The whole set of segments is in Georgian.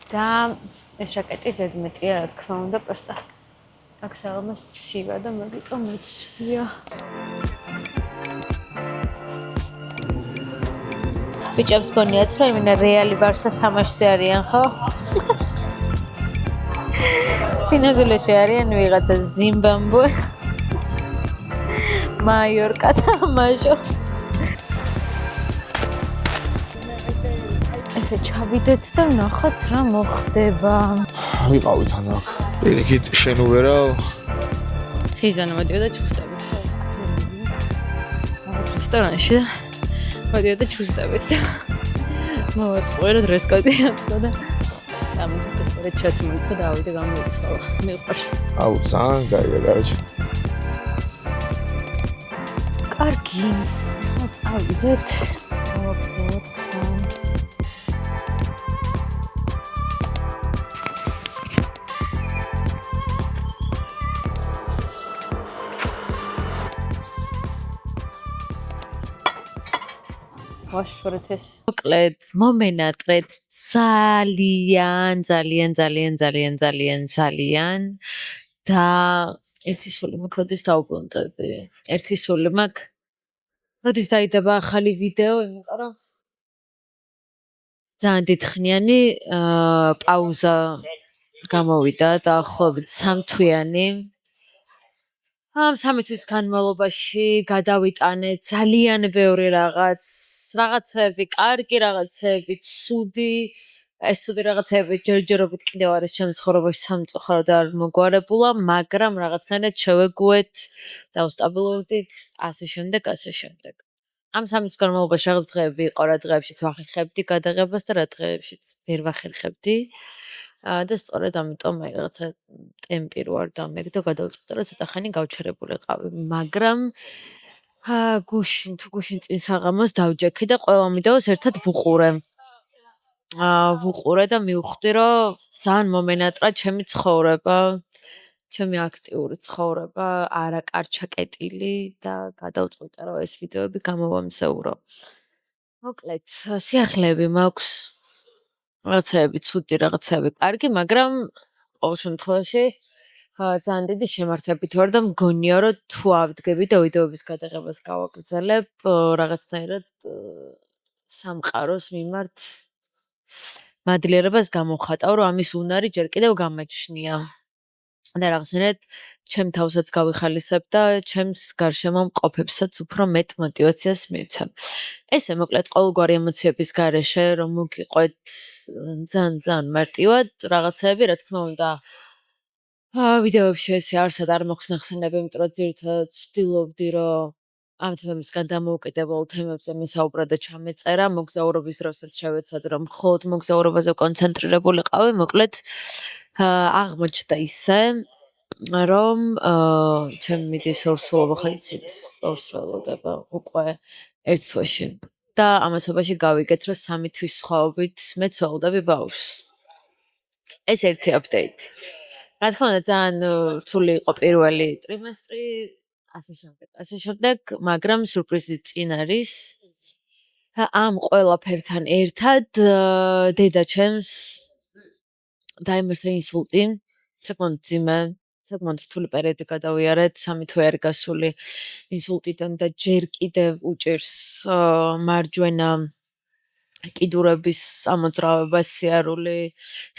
და ეს რაკეტი ზედმეტია, რა თქმა უნდა, პროსტა აქ საღამოს ცივა და მოგიტო მეცვია. ბიჭებს გონიათ, რომ იმენა რეალი ბარსას თამაშზე არიან, ხო? სინამდვილეში არიან ვიღაცა ზიმბაბვე, მაიორკა და მაჟო. ესე ჩავიდეთ და ნახოთ რა მოხდება. ვიყავით ან აქ. პირიქით შენ უბერავ. ხიზანა მოდიოდა ჩუსტებით. რესტორანში და მოდიოდა ჩუსტებით და მოვატყუე რა დრესკოდი აქვს და ამიტომ ესე რა ჩაცმული და დავიდე გამოვიცვალა. მიყვარს. აუ ძალიან კაია, კაროჩე. კარგი. წავიდეთ. მოვაგზავნოთ გზა. ვაშორეთ ეს მოკლედ მომენატრეთ ძალიან და ერთი სული მაქვს როდის დავუბრუნდები. ერთი სული მაქვს როდის დაიდება ახალი ვიდეო, იმიტომ რომ ძალიან დიდხნიანი პაუზა გამოვიდა დაახლოებით 3 თვიანი. ამ 3 თვის განმავლობაში გადავიტანე ძალიან ბევრი რაღაცები, კარგი რაღაცები, ცუდი, ეს ცუდი რაღაცები ჯერჯერობით კიდევ არის ჩემს ცხოვრებაში სამწუხაროდ არ მოგვარებულა, მაგრამ რაღაცნაირად შევეგუეთ, დავსტაბილურდით, ასე შემდეგ. ამ 3 თვის განმავლობაში რაღაც დღეები იყო, რა დღეებშიც ვახერხებდი გადაღებას და რა დღეებშიც ვერ ვახერხებდი. და სწორედ ამიტომ აი რაღაცა ტემპი რო არ დამეგდო, გადავწყვიტე რომ ცოტა ხანი გავჩერებულიყავი, მაგრამ გუშინ წინ საღამოს დავჯექი და ყველა ვიდეოს ერთად ვუყურე. ვუყურე და მივხვდი რომ ძალიან მომენატრა ჩემი ცხოვრება, ჩემი აქტიური ცხოვრება, არა კარჩაკეტილი და გადავწყვიტე რომ ეს ვიდეოები გამოვამზაურო. მოკლედ, სიახლეები მაქვს რაღაცები ცუდი, რაღაცები კარგი, მაგრამ ყოველ შემთხვევაში ძალიან დიდი შემართებით ვარ და მგონია რომ თუ ავდგები და ვიდეოების გადაღებას გავაგრძელებ, რაღაცნაირად სამყაროს მიმართ მადლიერებას გამოვხატავ, რომ ამის უნარი ჯერ კიდევ გამაჩნია. და რაღაცნაირად ჩემ თავსაც გავიხალისებ და ჩემს გარშემო მყოფებსაც უფრო მეტ мотивაციას მივცემ. ესე მოკლედ ყოველგვარი ემოციების გარეშე რომ მოგიყვეთ ძალიან მარტივად რაღაცები, რა თქმა უნდა ვიდეოებში ესე არსად არ მოხსნახსენებ, იმიტომ რომ ძირითადად ვცდილობდი რომ ამ თემებისგან დამოუკიდებელ თემებზე მესაუბრა და ჩამეწერა, მოგზაურობის დროსაც შევეცად რომ მხოლოდ მოგზაურობაზე კონცენტრირებულიყავი, მოკლედ აღმოჩნდა ისე რომ ჩემი მიდის ორსულობა ხაიცით ორსულდება უკვე ერთ თვეში და ამასობაში გავიგეთ რომ 3 თვის სხვაობით მეც ველოდები ბავშვს. ეს ერთი აპდეიტი. რა თქმა უნდა ძალიან რთული იყო პირველი ტრიმესტრი, ასე შემდეგ, მაგრამ სურპრიზი წინ არის. ამ ყველაფერთან ერთად დედა ჩემს დაემართა ინსულტი, საკმაოდ მძიმე, საკმაოდ რთული პერიოდი გადავიარეთ, 3 თვე არ გასული ინსულტიდან და ჯერ კიდევ უჭირს მარჯვენა კიდურების ამოძრავება, სიარული,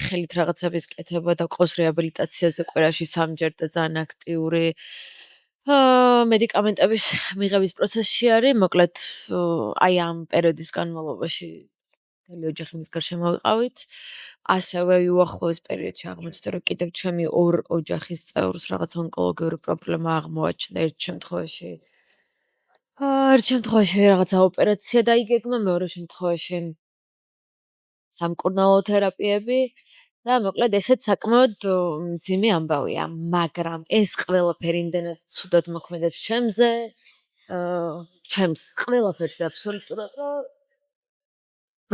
ხელით რაღაცების კეთება და ყოს რეაბილიტაციაზე კვირაში 3-ჯერ და ძალიან აქტიური მედიკამენტების მიღების პროცესში არის. მოკლედ აი ამ პერიოდის განმავლობაში მთელი ოჯახი მის გარშემო ვიყავით. ასევე უახლოეს პერიოდში აღმოჩნდა რომ კიდევ ჩემი ორ ოჯახის წევრს რაღაც ონკოლოგიური პრობლემა აღმოაჩნდა ერთ შემთხვევაში რაღაცა ოპერაცია დაიგეგმა, მეორე შემთხვევაში სამკურნალო თერაპიები და მოკლედ ესეც საკმაოდ მძიმე ამბავია, მაგრამ ეს ყველაფერი იმდენად ცუდად მოქმედებს ჩემზე, ჩემს ყველაფერს აბსოლუტურად, რომ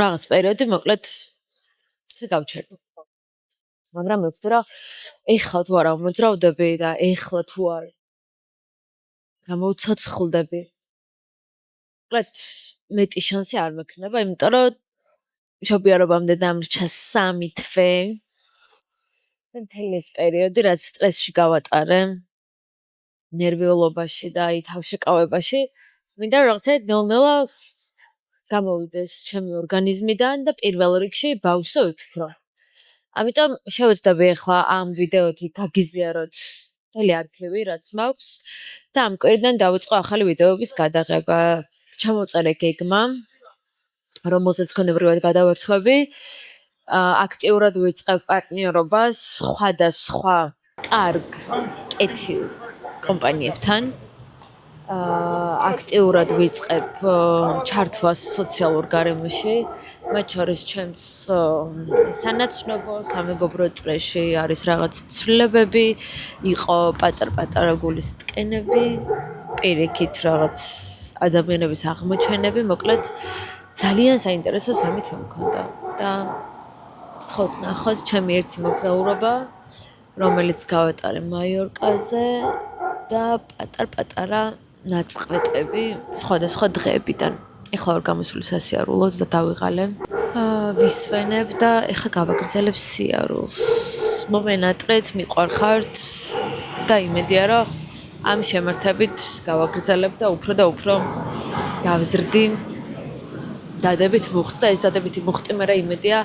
რაღაც პერიოდი მოკლედ ესე გავჩერდი. მაგრამ მივხვდი რომ ეხლა თუ არა მოძრავდები და ეხლა თუ არ გამოვცოცხლდები, მოკლედ მეტი შანსი არ მექნება, იმიტომ რომ მშობიარობამდე დამრჩა 3 თვე. და მთელი ეს პერიოდი, რაც სტრესში გავატარე, ნერვიულობაში და აი თავშეკავებაში, მინდა რომ რაღაცა ნელ-ნელა გამოვიდეს ჩემი ორგანიზმიდან და პირველ რიგში ბავშვზე ვიფიქრო. ამიტომ შევეცდები ახლა ამ ვიდეოთი გაგიზიაროთ მთელი არქივი, რაც მაქვს და ამ კვირიდან დავიწყო ახალი ვიდეოების გადაღება. ჩამოვწერე გეგმა, რომელზეც გონებრივად გადავერთვები. აქტიურად ვიწყებ პარტნიორობას სხვადასხვა კარგ კეთილ კომპანიებთან. აქტიურად ვიწყებ ჩართვას სოციალურ გარემოში, მათ შორის ჩემს სანაცნობო, სამეგობრო წრეში არის რაღაც ცვლილებები, იყო პატარ-პატარა გულის ტკენები, პირიქით რაღაც ადამიანების აღმოჩენები, მოკლედ ძალიან საინტერესო 3 თვე მქონდა და გთხოვთ ნახოთ ჩემი ერთი მოგზაურობა, რომელიც გავატარე მაიორკაზე და პატარ-პატარა ნაწყვეტები სხვადასხვა დღეებიდან. ეხლა ვარ გამოსული სასიარულოს და დავიღალე. ვისვენებ და ეხლა გავაგრძელებ სიარულს. მომენატრეთ, მიყვარხართ და იმედია, რომ ამ შემართებით გავაგრძელებ და უფრო გავზრდი. დადებით მუხტ და ეს დადებითი მუხტი მერე იმედია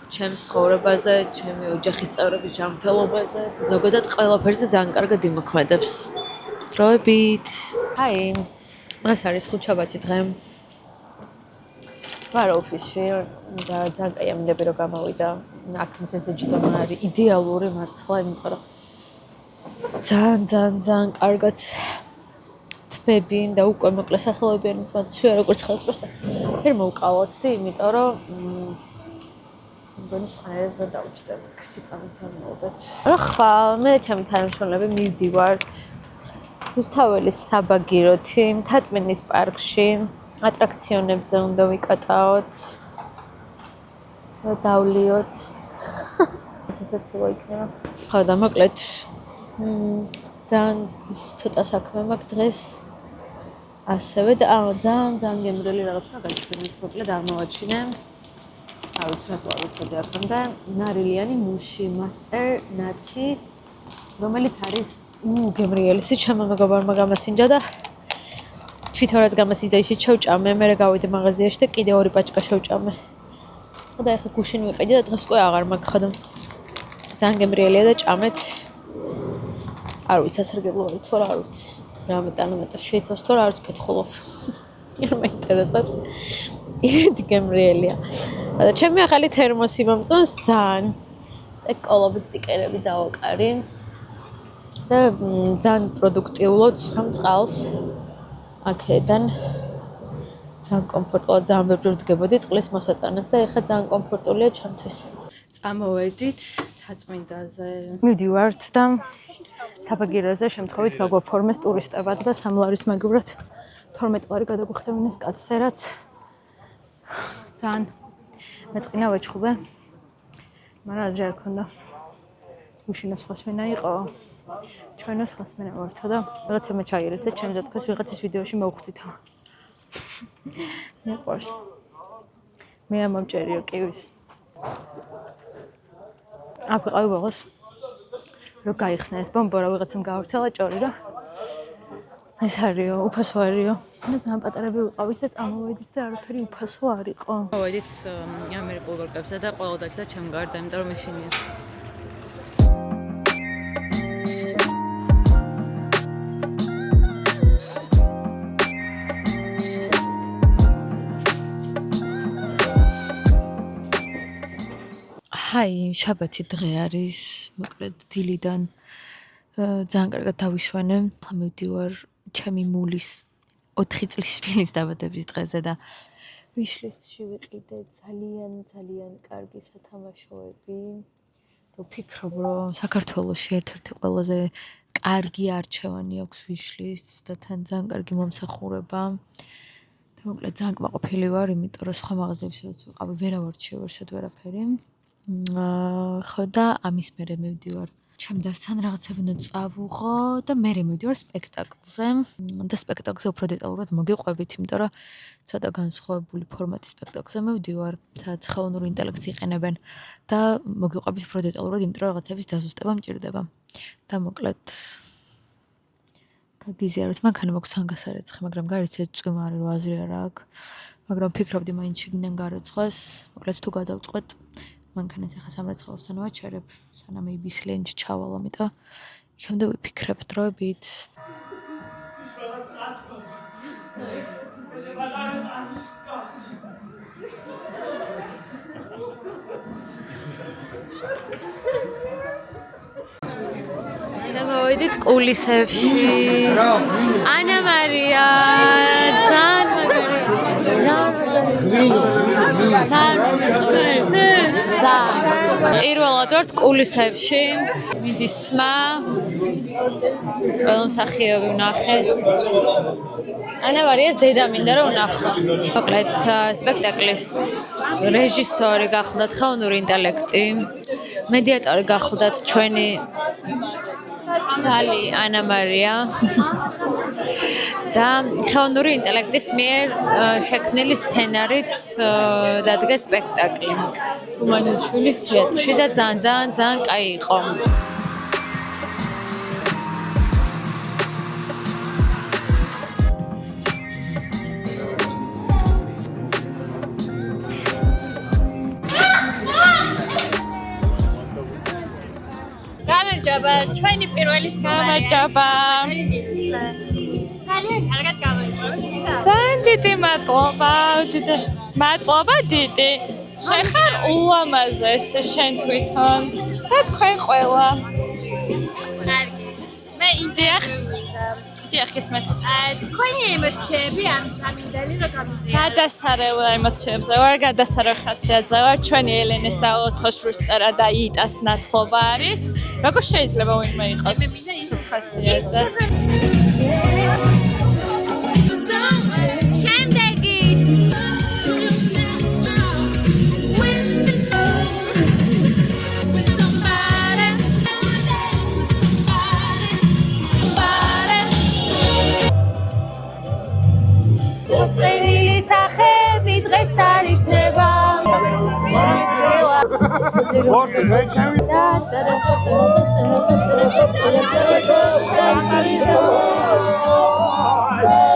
ჩემს ცხოვრებაზე, ჩემი ოჯახის წევრების ჯანმრთელობაზე, ზოგადად ყველაფერზე ძალიან კარგად იმოქმედებს. დროებით. აი, დღეს არის ხუთშაბათი დღე. ვარ ოფისში და ძალიან კაი ამინდები რომ გამოვიდა. აქ მესეჯდომა არის იდეალური მართლა, იმიტომ რომ ძალიან კარგად თბები და უკვე მოკლე სახელოებიანიც მათში როგორც ხელთროს და ვერ მოვკავოთ, იმიტომ რომ მგონი სხვანაირად და დავჭდებ. ერთი წამის დამოვდეთ. რა ხვალ, მე ჩემი თანამშრომლები მივდივართ რუსთაველის საბაგიროთი, მთაწმინდის პარკში, ატრაქციონებზე უნდა ვიკატაოთ და დავლიოთ. სასაცილო იქნება. ხო და მოკლედ ძალიან ცოტა საქმე მაქვს დღეს. ასევე და ძალიან გემრიელი რაღაც უნდა გაჩვენოთ, მოკლედ აღმოვაჩინე. არ ვიცი რა ვიცოდი აქამდე. ნარილიანი მუში მასტერ ნათი, რომელიც არის გემრიელისი, ჩემო მეგობარმა გამასინჯა და თვითონაც გამასინჯა ისიც შევჭამე, მე გავიდე მაღაზიაში და კიდე 2 პაჭკა შევჭამე. და ეხლა გუშინ ვიყიდი და დღეს უკვე აღარ მაქვს ხოდა. ძალიან გემრიელია და ჭამეთ. არ ვიცი ასარგებლო არის თუ არა, არ ვიცი. რამე ტანამეტრი შეიცავს თუ არა, არის ვკითხულობ. არ მაინტერესებს. ისეთი გემრიელია. და ჩემი ახალი თერმოსი მომწონს ძალიან. და კოლობის სტიკერები დავაკარი. და ძალიან პროდუქტიულად ხამ წყალს აქედან. ძალიან კომფორტულად, ძალიან ბევრჯერ ვდგებოდი წყლის მოსატანად და ეხლა ძალიან კომფორტულია ჩემთვის. წამოვედით მთაწმინდაზე. მივდივართ და საბაგიროზე შემთხვევით გაგვაფორმეს ტურისტებად და სამლარის მაგივრად 12 ლარი გადაგვხდევინეს კაცზე, რაც ძალიან მეწყინა ვეჩხუბე. მაგრამ აზრი არ ქონდა. უშინო სხვასმენა იყო. ჩვენო სხვასმენა ვართო და რაღაცა ჩაიერეს და ჩემზე თქვეს ვიღაცის ვიდეოში მოვხვდით. მეყვარს. მე ამ მომჭერიო კივის. აქ ვიყავი ბოლოს. რო გაიხსნა ეს ბომბო რა ვიღაცამ გაავრცელა ჭორი რა. ეს არისო, უფასო არისო. და ძალიან პატარები ვიყავით და წამოვედით და არაფერი უფასო არ იყო. მოვედით ამერიკულ ვორკებზე და ყველა დაგჭდა ჩემ გარდა, იმიტომ რომ მეშინია. აი, შაბათი დღე არის, მოკლედ დილიდან ძალიან კარგად დავისვენე. ახლა მივდივარ ჩემი მულის 4 წლის შვილის დაბადების დღეზე და ვიშლისტში ვიყიდე ძალიან კარგი სათამაშოები. და ვფიქრობ, რომ საქართველოში ერთ-ერთი ყველაზე კარგი არჩევანი აქვს ვიშლისტს და თან ძალიან კარგი მომსახურება. და მოკლედ ძალიან კმაყოფილი ვარ, იმიტომ რომ სხვა მაღაზიებსაც ვიყავი, ვერავარჩიე ვერსად ვერაფერი. ხო და ამის მერე მივდივარ ჩემთან რაღაცები უნდა წავუღო და მე მივიდივარ სპექტაკლზე. და სპექტაკლზე უფრო დეტალურად მოგიყვებით, იმიტომ რომ ცოტა განსხვავებული ფორმატის სპექტაკლზე მივდივარ, სადაც ხელოვნური ინტელექტს იყენებენ და მოგიყვებით უფრო დეტალურად, იმიტომ რომ რაღაცების დაზუსტება მჭირდება. და მოკლედ გაგიზიაროთ, მანქანა მაქვს სანგასარეცხი, მაგრამ გარიცეთ წვიმარი რო აზრი არა აქვს. მაგრამ ფიქრობდი მაინც შეგიდან გარეცხოს, მოკლედ თუ გადავწყვეტ მანქანას ახლა სამრეცხაოსთან ვაჩერებ, სანამ იბის ლენჯი ჩავალ, ამიტომ იქამდე ვიფიქრებ დროებით. მოვიდით კულისებში. ანა მარია, ძალიან პირველად ვართ კულისებში. მიდის სმა. ყველა მსახიობი ვნახეთ. ანა მარიას დედა მინდა რომ ვნახო. მოკლედ სპექტაკლის რეჟისორი გახლდათ ხელოვნური ინტელექტი. მედიატორი გახლდათ ჩვენი ძალი ანა მარია და ხელოვნური ინტელექტის მიერ შექმნილი სცენარით დადგა სპექტაკლი თუმანიშვილის თეატრში და ძალიან კაი იყო. ჩვენი პირველი გამარჯობა. ძალიან კარგად გამოიწვია. ძალიან დიდი მადლობა. მადლობა დიდი. შეხარ ულამაზესი შენ თვითონ და თქვენ ყველა. კარგი. მე იდეა დიახ ისმეთ. თქვენი ემოციები ამ სამინდელი რო გამიზიარეთ. გადასარევ ემოციებზე ვარ, გადასარევ ხასიათზე ვარ. ჩვენი ელენეს და ოთოშვის წერა და იტას ნათლობა არის. როგორ შეიძლება ვინმე იყოს ცუდ ხასიათზე? დღეს არ იქნება. ვორკე მე ჩემი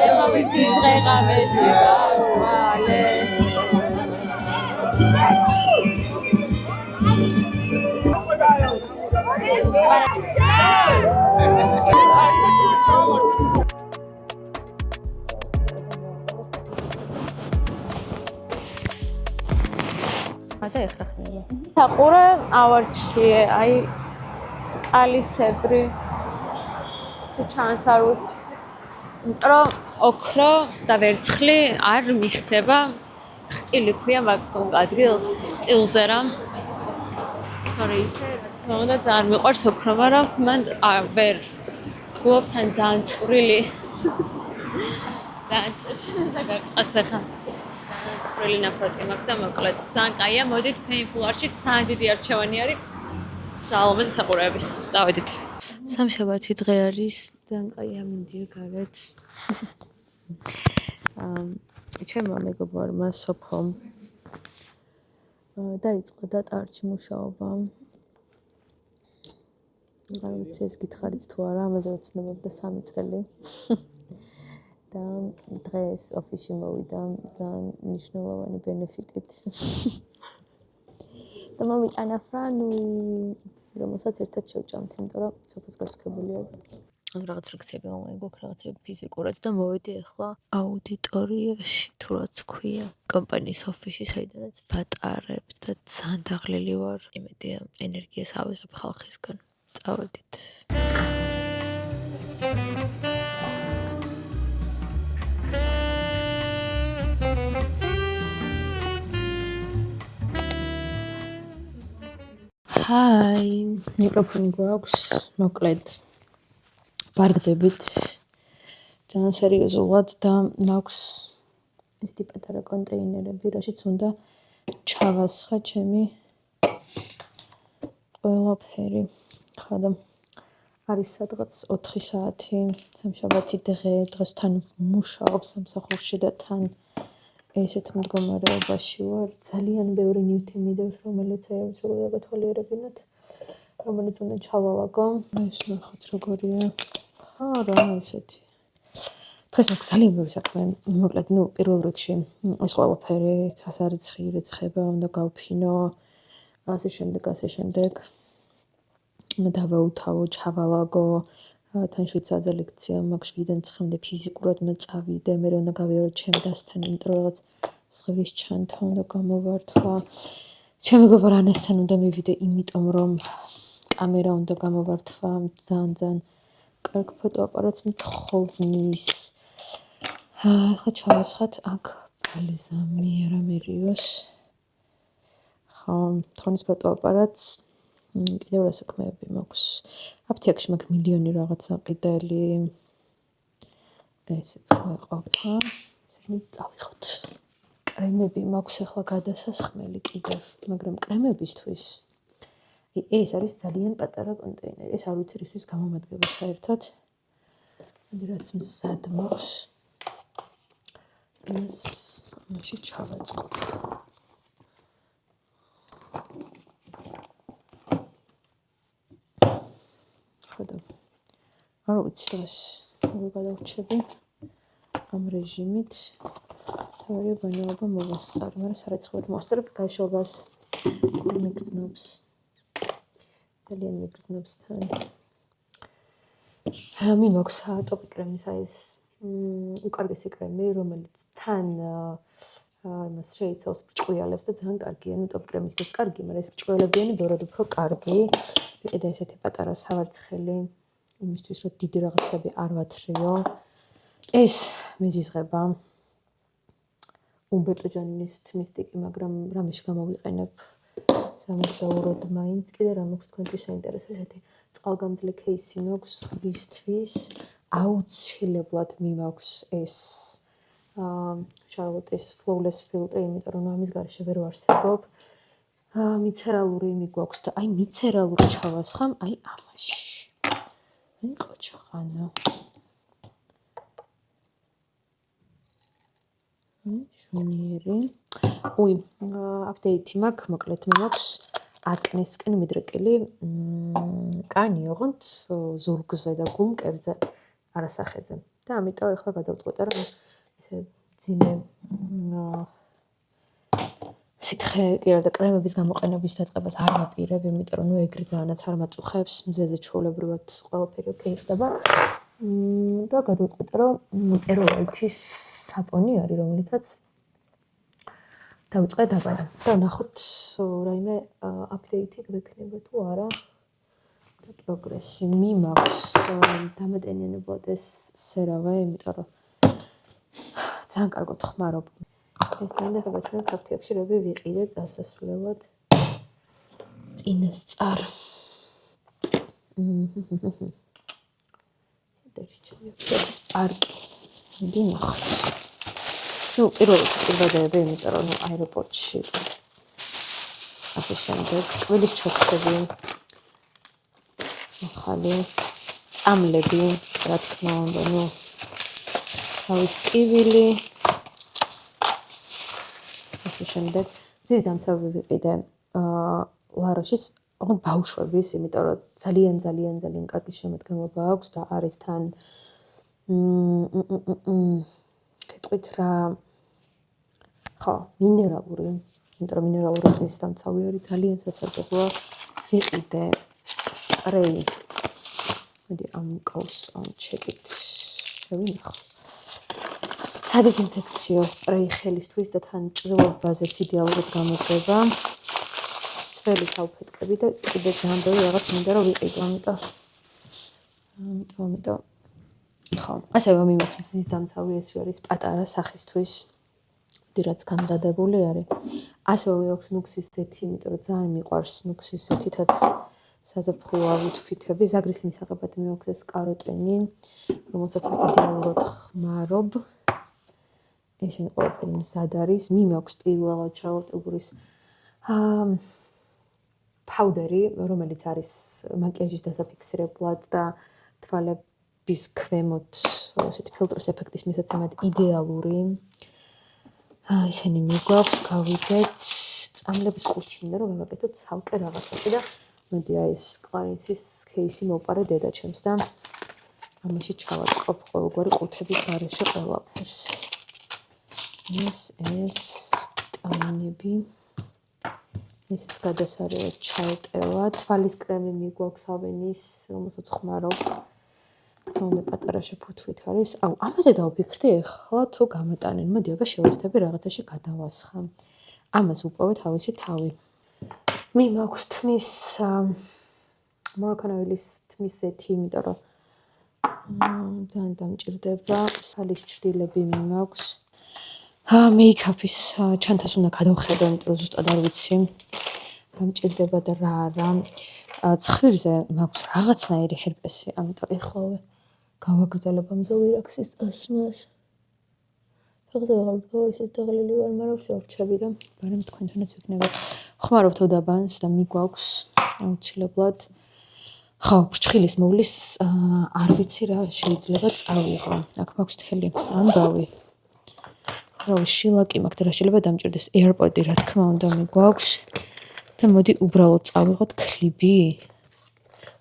ემოვიცი დღეღამეში გასვალე. საყურე ავარჩიე, აი კალისებრი თუ ჩანს არ ვიცი. იმიტომ რომ ოქრო და ვერცხლი არ მიხდება. ხტილი ქვია მაგ ადგილს, ხტილზე რა. თორე ისე უნდა ძალიან მიყვარს ოქრო, მაგრამ მან ვერ გულობ თან ძალიან წვრილი. ძალიან წვრილი და გაგწყას ახლა. წვრილი ნაფროტი მაქვს და მოკლედ ძალიან კაია. მოდით Painful Arch-ში ძალიან დიდი არჩევანი არის ძალომაზე საყურეების. დავედით. სამშაბათი დღე არის, ძალიან კაია მინდია გარეთ. ჩემმა მეგობარმა სოფომ დაიწყო დატარჩი მუშაობა. არ ვიცი ეს გითხარით თუ არა, ამაზე ვცნობობდა 3 წელი. და დღეს ოფისში მოვიდა ძალიან მნიშვნელოვანი ბენეფიტით. და მომიტანა ფრანული, რომელსაც ერთად შევჭამთ, იმიტომ რომ სოფოს გასქებულია. რაღაც ლექციები ონლაინ გვაქვს, რაღაცები ფიზიკურად და მოვედი ახლა აუდიტორიაში, თუ რაც ქვია, კომპანიის ოფისში, საიდანაც ვატარებთ და ძალიან დაღლილი ვარ. იმედია ენერგიას ავიღებ ხალხისგან. წავედით. ჰაი, მიკროფონი გვაქვს, მოკლედ. ვარგდებით ძალიან სერიოზულად და მაქვს ესეთი პატარა კონტეინერები, რაშიც უნდა ჩავასხა ჩემი ყველაფერი. ხოდა არის სადღაც 4 საათი, სამშაბათი დღეს თან მუშაობ სამსახურში და თან ესეთ მდგომარეობაში ვარ. ძალიან ბევრი ნივთი მიდევს, რომელიც აუცილებლად გათვალიერებინოთ, რომელიც უნდა ჩავალაგო. ეს ნახოთ როგორია. რა ესეთი. დღეს მაქვს ძალიან ბევრი საქმე. მოკლედ, პირველ რიგში ეს ყველაფერი, სასარიცხი, რიცხება, უნდა გავფინო, ასე შემდეგ. დავაუთავო, ჩავალაგო, თან 7 საათზე ლექცია მაქვს 7-დან 9-მდე ფიზიკურად უნდა წავიდე, მე უნდა გავიარო ჩემ დასთან, იმიტომ რომ რაღაც ზღვის ჩანთა უნდა გამოვართვა. ჩემი გოგო ანასთან უნდა მივიდე, იმიტომ რომ კამერა უნდა გამოვართვა, ძალიან კარგ ფოტოაპარატს მთხოვნის. ახლა ჩავასხათ აქ ბალზამი რამერიოს. ხო, თხოვნის ფოტოაპარატს კიდევ რა საქმეები მაქვს. აფთიაქში მაქვს მილიონი რაღაცა ყიდელი. ესეც გვეყოფა. ისინი წავიღოთ. კრემები მაქვს ახლა გადასასხმელი კიდევ, მაგრამ კრემებისთვის ეს არის ძალიან პატარა კონტეინერი. ეს არ ვიცი რისთვის გამომადგება საერთოდ. რაც მზად მაქვს. ეს ამაში ჩავაწყო. ხოდა არ ვიცი დღეს როგორ გადავრჩები ამ რეჟიმით. თავი ბანაობა მოვასწარ, მაგრამ სარაცხოდ მოვასწრებ გაშვებას. მიგრძნობს. ძალიან მიგრძნობს თან. მიმოქვს ტოპი კრემის ეს უკარგესი კრემი, რომელიც თან იმას შეიცავს ბრჭყვიალებს და ძალიან კარგია. ტოპი კრემისიც კარგი, მაგრამ ეს ბრჭყვიალებიანი ბევრად უფრო კარგი. ვიყიდა ესეთი პატარა სავარცხელი, იმისთვის რომ დიდი რაღაცები არ ვათრიო. ეს მიზიზღება უმბერტო ჯანინის თმისტიკი, მაგრამ რამეში გამოვიყენებ სამოგზაუროდ მაინც. კიდე რა მაქვს თქვენთვის საინტერესო, ესეთი წყალგამძლე кейსი მაქვს ზღვისთვის. აუცილებლად მიმაქვს ეს შარლოტის flawless filtri, იმიტომ რომ ამის გარშე ვერ ვარსებობ. მიცერალური მიგვაქვს და აი მიცერალურ ჩავასხამ, აი ამაში. აი ყოჩხანა. ჟუნიერი. აპდეიტი მაქვს, მოკლედ მაქვს აკნესკენ მიდრეკილი კანი, ოღონდ ზურგზე და გულმკერდზე, არასახეზე. და ამიტომ ახლა გადავწყვეტე, რომ ესე ძიმე სითხე კი არა და კრემების გამოყენების დაწყებას არ ვაპირებ, იმიტომ რომ ეგრე ძალიანაც არ მაწუხებს, მზეზე ჩვეულებრივად ყველაფერი ოკეი ხდება. და გადავწყვეტე, რომ ეროლაითის საპონი არის, რომელიცაც დავიწყე დაბანა. და ნახოთ რაიმე აპდეიტი გვექნება თუ არა და პროგრესი. მიმაქვს დამატენიანებლად ეს სერავე, იმიტომ რომ ძალიან კარგად ხმარობ. ეს დაინახება ჩვენ აფთიაქში რები ვიყიდე წასასვლელად წინასწარ. ეს პარკი. მიდი ნახოთ. პირველად ვიყიდე, იმიტომ რომ აეროპორტში ასე შემდეგ კვილის ჩოქები, ახალი წამლები, რა თქმა უნდა, თავის ტივილი. ასე შემდეგ ზის დამცავი ვიყიდე ლაროშის, ოღონდ ბავშვების, იმიტომ რომ ძალიან კარგი შემოდგომობა აქვს და არის თან კეთყვით რა ხო, მინერალური, იმიტომ რომ მინერალური ზის დამცავი არის ძალიან სასარგებლოა. ვიყიდე სპრეი. მოდი ამ კავს ჩეკით. შევინახო. სადეზინფექციო სპრეი ხელისთვის და თან ჭრილობაზეც იდეალურად გამოდგება. სველი სალფეტკები და კიდე ძალიან ბევრი რაღაც მინდა რომ ვიყიდო, ამიტომ ხო, ასევე მიმაქვს მზის დამცავი, ეს არის პატარა სახისთვის, რაც გამზადებული არის. ასევე მეოქვს ნუქსის ზეთი, იმიტომ რომ ძალიან მიყვარს ნუქსის ზეთითაც საზაფხულო აუთფიტები. ზაგრის მისაღებად მეოქვს ეს კაროტენი, რომელსაც მე იდეალურად ხმარობ. ესენი ყველაფერი მზად არის. მიმაქვს პირველად შარლოტ უბრის ფაუდერი, რომელიც არის მაკიაჟის დასაფიქსირებლად და თვალების ქვემოთ ესეთი ფილტრის ეფექტის მისაცემად idеალური. ისინი მიგვაქვს, გავიგეთ, წამლების ყუთი მინდა რომ გავაკეთოთ ცალკე რაღაცაში და მოდი აი ეს კლარენსის кейსი მოვყარე დედაჩემს და ამაში ჩავაწყობ ყოველგვარი ყუთების გარეშე ყველაფერს. ეს ტამინები ისიც გადასარევად ჩაეტევა, თვალის კრემი მიგვაქვს ავენის, რომელსაც ხმარობ. თქონდა პატარა შეფუთვით არის. აუ, ამაზე დავფიქრდი ახლა თუ გამატანენ. მოდი აბა შევეცდები რაღაცაში გადავასხა. ამას უპოვე თავისი თავი. მაქვს თმის მოროკანოილის თმის ზეთი, იმიტომ რომ ძალიან დამჭირდება. სალის ჩრდილები მაქვს. მეიქაპის ჩანთას უნდა გადავხედო, იმიტომ რომ ზუსტად არ ვიცი. დამჭირდება და რა არა. ცხვირზე მაქვს რაღაცნაირი ჰერპესი, ამიტომ ეხლავე გავაგრძელებ ამ ზოვირაქსის წასვლას. ფეხზე ვეღარ ვდგავარ, ისეთ დაღლილი ვარ, მაგრამ ვსორჩები და ბარემ თქვენთანაც ვიქნება. ხმარობთ უდაბანს და მიგვაქვს აუცილებლად. ხო, ფრჩხილის მოვლის არ ვიცი რა შეიძლება წავიღო. აქ მაქვს მთელი ამბავი. რავი, შილაკი მაქვს და რა შეიძლება დამჭირდეს. AirPod-ი რა თქმა უნდა მიგვაქვს. და მოდი უბრალოდ წავიღოთ კლიპი.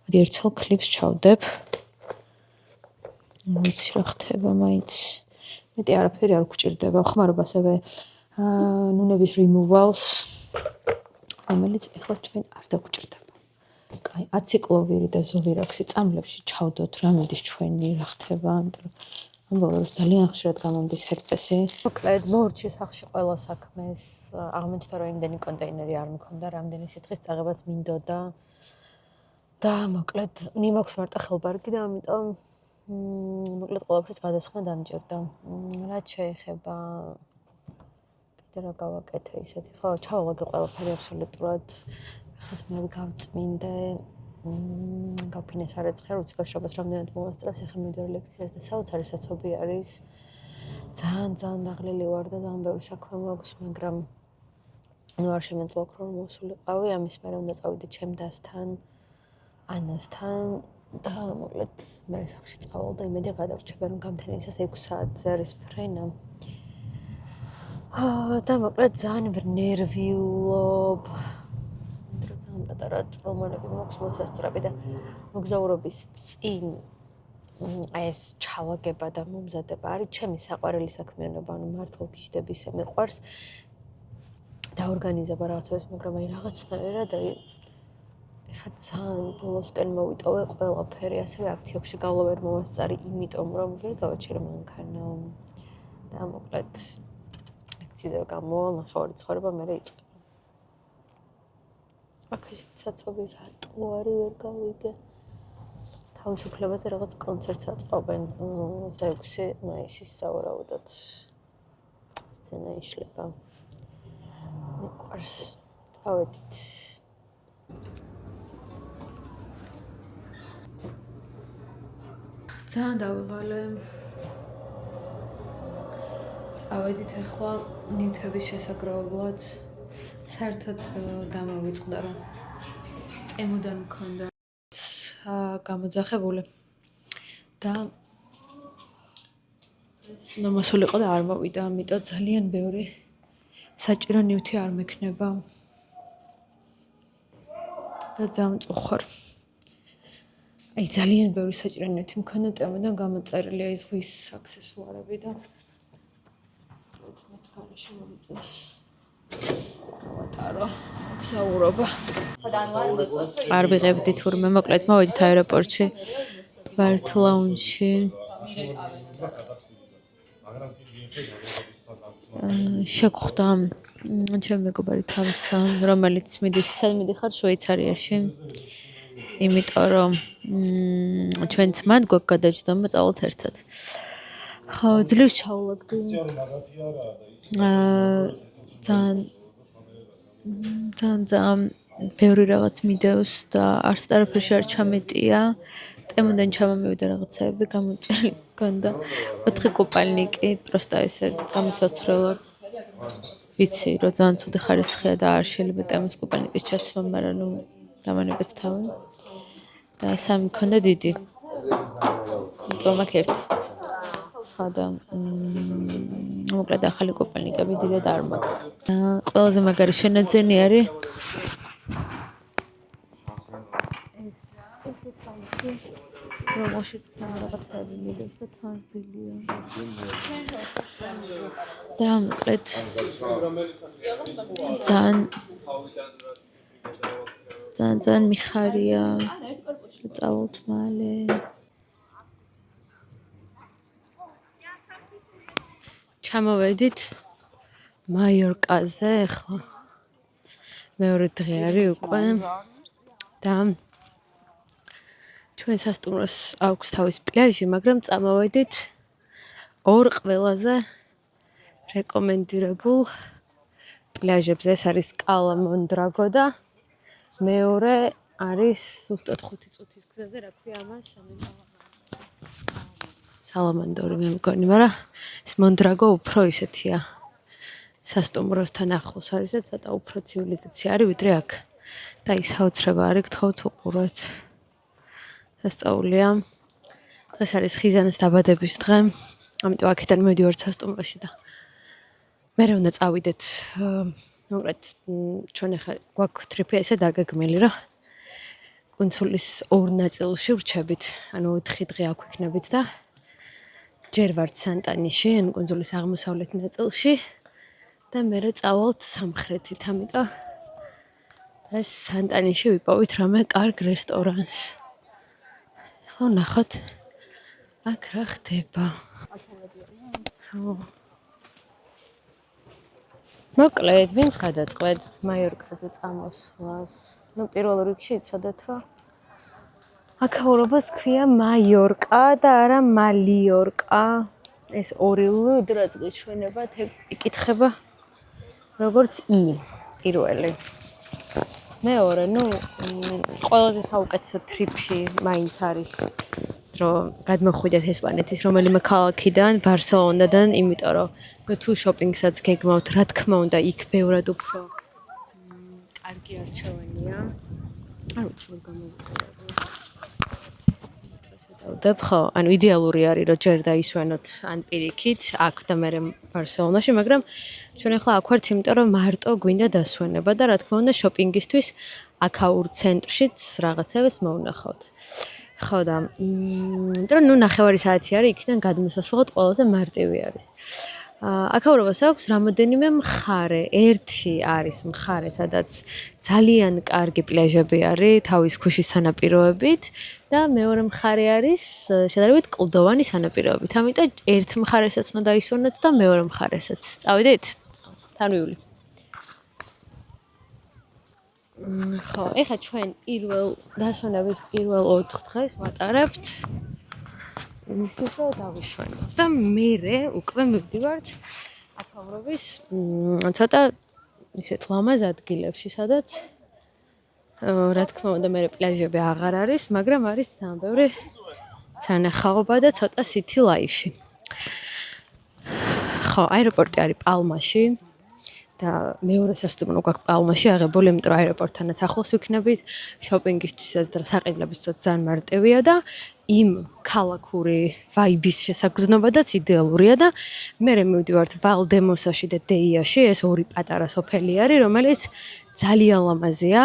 მოდი ერთხელ კლიპს ჩავდებ. ვიცი რა ხდება მაინც. მეტი არაფერი არ გვჭირდება. ხმარობ ასევე ნუნების removals, რომელიც ეხლა ჩვენ არ დაგვჭირდება. კაი, აციკლოვირი და ზოვირაქსი წამლებში ჩავდოთ, რა მიდის ჩვენი რა ხდება, იმიტომ რომ ამბობენ რომ ძალიან ხშირად გამომდის ჰერპესი. მოკლედ, მორჩი სახში ყველა საქმეს აღმოჩნდა რომ იმდენი კონტეინერი არ მქონდა, რამდენი სითხის წაღებაც მინდოდა. და მოკლედ, მიმაქვს მარტო ხელბარგი და ამიტომ მოკლედ ყველაფრის გადასხმა დამჭირდა. რაც შეეხება კიდე რა გავაკეთე ისეთი, ხო, ჩავალაგე ყველაფერი აბსოლუტურად. ეხლა მე გავწმინდე, გავფინეს არეცხე, როცა გაშრობას რამდენად მოვასწრებს, ეხლა მივიდოდი ლექციას და საოცარი საცობი არის. ძალიან დაღლილი ვარ და ძალიან ბევრი საქმე მაქვს, მაგრამ არ შემეძლო რომ მოსულიყავი, ამის მერე უნდა წავიდე ჩემ დასთან, ანასთან და მოკლედ მე სახში წავალ და იმედი გადავრჩება რომ გამთენისას 6 საათზე არის ფრენა. და მოკლედ ძალიან ვნერვიულობ. ძალიან პატარა წრომანები მაქვს მოსასწრები და მოგზაურობის წინ აი ეს ჩავაგება და მომზადება არის ჩემი საყვარელი საქმიანობა, ანუ მართლა გიждები ისე მიყვარს. დაორგანიზება რაღაცას, მაგრამ აი რაღაცნაირად აი ეხლა ძალიან ბოლოსკენ მოვიტოვე ყველაფერი, ასევე აფთიაქში გავლა ვერ მომასწარი, იმიტომ რომ ვერ გავაჩერე მანქანა. და მოკლედ ლექციაზე გამოვალ, ნახევარი ცხოვრება მერე იწყება. აქ საცობი რატო არის ვერ გავიგე. თავისუფლებაზე რაღაც კონცერტს აწყობენ 6 მაისის სავარაუდოდ. სცენა იშლება. მიყვარს. წავედით. ძალიან დავიღალე. წავედით ახლა ნივთების შესაგროვებლად. საერთოდ დამოვიწყდა რომ ემოდან მქონდა გამოძახებული და ეს მომასულიყო და არ მოვიდა, ამიტომ ძალიან ბევრი საჭირო ნივთი არ მექნება და ძალიან წუხარ. აი ძალიან ბევრი საჭირო ნივთი მქონდა ემოდან გამოწერილი აი ზღვის აქსესუარები და მე თქარაში მომიწევს. გავატარო გზაურობა. არ ვიღებდი თურმე, მოკლედ მოვედით აეროპორტში, ვართ ლაუნჯში. შეგხვდა ჩემი მეგობარი თავისა, რომელიც მიდის, სად მიდიხარ შვეიცარიაში. იმიტომ რომ ჩვენც მან გვაქვს გადაჯდომა წავალთ ერთად. ხო, ძლივს ჩავალაგდი. ძალიან ბევრი რაღაც მიდევს და არც არაფერში არ ჩამეტია. ტემოდან ჩამომივიდა რაღაცები, გამოწერილი მქონდა 4 კუპალნიკი, პროსტა ესე გამოსაცრელად. ვიცი, რომ ძალიან ცუდი ხარისხია და არ შეიძლება ტემოს კუპალნიკის ჩაცმა, მაგრამ ნუ დამანებეთ თავი. და სამი მქონდა დიდი. იმიტომ მაქვს ერთი. ხო და მოკლედ ახალი კოპელნიკები დიდად არ მაქვს. ყველაზე მაგარი შენაძენი არის რომელშიც რაღაცები მიდის და თარგმნილია. და მოკლედ ძალიან მიხარია. წავალთ მალე. ჩამოვედით მაიორკაზე ახლა. მეორე დღე არის უკვე და ჩვენ სასტუმროს აქვს თავის პლაჟი, მაგრამ წამოვედით ორ ყველაზე რეკომენდირებულ პლაჟებზე. ეს არის კალა მონდრაგო და მეორე არის ზუსტად 5 წუთის გზაზე, რა ქვია ამას? სალამანდორი მე მგონი, მაგრამ ეს მონდრაგო უფრო ისეთია. სასტუმროსთან ახლოს არის და ცოტა უფრო ცივილიზაცია არის ვიდრე აქ. და ის საოცრება არის, გთხოვთ უყუროთ. სასწაულია. დღეს არის ხიზანის დაბადების დღე. ამიტომ აქედან მივდივართ სასტუმროში და მე უნდა წავიდეთ. მოკლედ ჩვენ ახლა გვაქვს ტრიპი ესე დაგეგმილი რა. კუნძულის ორ ნაწილში ვრჩებით. ანუ 4 დღე აქ ვიქნებით და ჯერ ვართ სანტანიში, ანუ კუნძულის აღმოსავლეთ ნაწილში და მერე წავალთ სამხრეთით. ამიტომ ეს სანტანიში ვიპოვით რამე კარგ რესტორანს. ხო ნახოთ აქ რა ხდება. მოკლედ, ვინც გადაწყვეტს მაიორკაზე წამოსვლას. პირველ რიგში იცოდეთ, რომ აქაურობას ქვია მაიორკა და არა მალიორკა. ეს ორი ლ დრაც გიშვენება, იკითხება როგორც ი პირველი. მეორე, ყველაზე საუკეთესო ტრიპი მაინც არის, რომ გადმოხვიდეთ ესპანეთის რომელიმე ქალაქიდან, ბარსელონადან, იმიტომ რომ თუ შოპინგსაც გეგმავთ, რა თქმა უნდა, იქ ბევრად უფრო კარგი არჩევანია. არ ვიცი როგორ გამოვიყურებ. ხო, ანუ იდეალური არის, რომ ჯერ დაისვენოთ ან პირიქით, აქ და მერე ბარსელონაში, მაგრამ ჩვენ ახლა აქ ვართ, იმიტომ რომ მარტო გვინდა დასვენება და რა თქმა უნდა, შოპინგისთვის აქაურ ცენტრშიც რაღაცებს მოვნახავთ. ხო და იმიტომ რომ ნახევარი საათი არის, იქიდან გადმოსასვლელად ყველაზე მარტივი არის. აქაურობას აქვს რამოდენიმე მხარე. ერთი არის მხარე, სადაც ძალიან კარგი პლაჟები არის თავის ქვიშის სანაპიროებით და მეორე მხარე არის შედარებით კლდოვანი სანაპიროებით. ამიტომ ერთ მხარესაც უნდა დაისვენოთ და მეორე მხარესაც. წავიდეთ? თან ვივლი. ხო, ეხლა ჩვენ დასვენების პირველ 4 დღეს ვატარებთ იმისთვის, რომ დავიშვენოთ და მერე უკვე მივდივართ აქაურობის ცოტა ისეთ ლამაზ ადგილებში, სადაც რა თქმა უნდა მერე პლაჟები აღარ არის, მაგრამ არის ძალიან ბევრი სანახაობა და ცოტა city life-ი. ხო, აეროპორტი არის პალმაში და მეორე სასტუმრო გვაქვს პალმაში აღებული, იმიტომ რომ აეროპორტთანაც ახლოს ვიქნებით, შოპინგისთვისაც და საყიდლებისთვისაც ძალიან მარტივია და იმ ქალაქური ვაიბის შესაგრძნობადაც იდეალურია და მერე მივდივართ ვალდემოსაში და დეიაში, ეს ორი პატარა სოფელი არის, რომელიც ძალიან ლამაზია.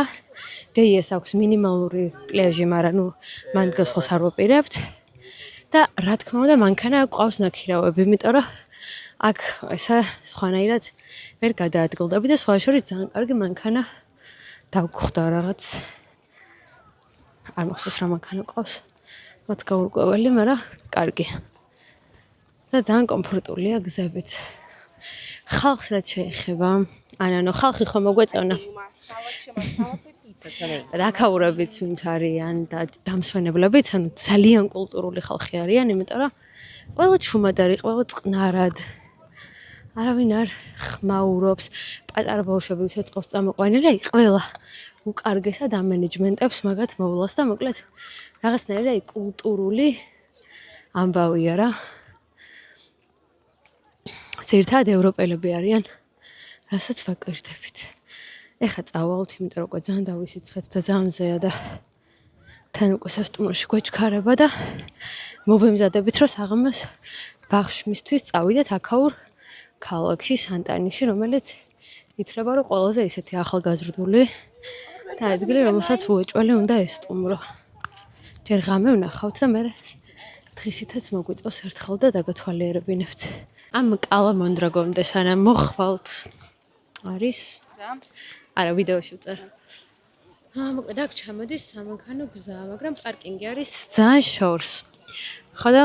დეიას აქვს მინიმალური პლაჟი, მაგრამ მან დგას ხოლს არ ვაპირებთ. და რა თქმა უნდა, მანქანა ყავს ნაქირავები, იმიტომ რომ აქ ესა სხვანაირად ვერ გადაადგილდები და სხვა შორის ძალიან კარგი მანქანა დავგვხვდა რაღაც. არ მახსოვს რა მანქანა ყავს. მათ გაურკვეველი, მაგრამ კარგი. და ძალიან კომფორტულია გზებით. ხალხს რაც შეეხება, ანუ ხალხი ხომ მოგვეწევნა. აქაურებიც ვინც არიან და დამსვენებლებიც, ანუ ძალიან კულტურული ხალხი არიან, იმიტომ რომ ყველა ჩუმად არის, ყველა წყნარად. არავინ არ ხმაურობს, პატარა ბავშვები ვისაც ყავს წამოყვანილი, ყველა უკარგესად ამენეჯმენტებს მაგათ მოვლას და მოკლედ რაღაცნაირად კულტურული ამბავია რა. ძირითადად ევროპელები არიან, რასაც ვაკვირდებით. ეხლა წავალთ, იმიტომ რომ უკვე ძალიან დავისიცხეთ და ძალიან მზეა და თან უკვე სასტუმროში გვეჩქარება და მოვემზადებით, რომ საღამოს ბაღშმისთვის წავიდეთ აქაურ ქალაქში, სანტანიში, რომელიც ითვლება, რომ ყველაზე ისეთი ახალგაზრდული და ადგილი, რომელსაც უეჭველი უნდა ესტუმრო. ჯერ ღამე ვნახავთ და მე დღისითაც მოგვიწევს ერთხელ და დაგათვალიერებინებთ. ამ კალა მონდრაგომდე სანამ მოხვალთ არის არა ვიდეოში ვწერ. მოკლედ აქ ჩამოდის სამანქანო გზა, მაგრამ პარკინგი არის ძალიან შორს. ხო და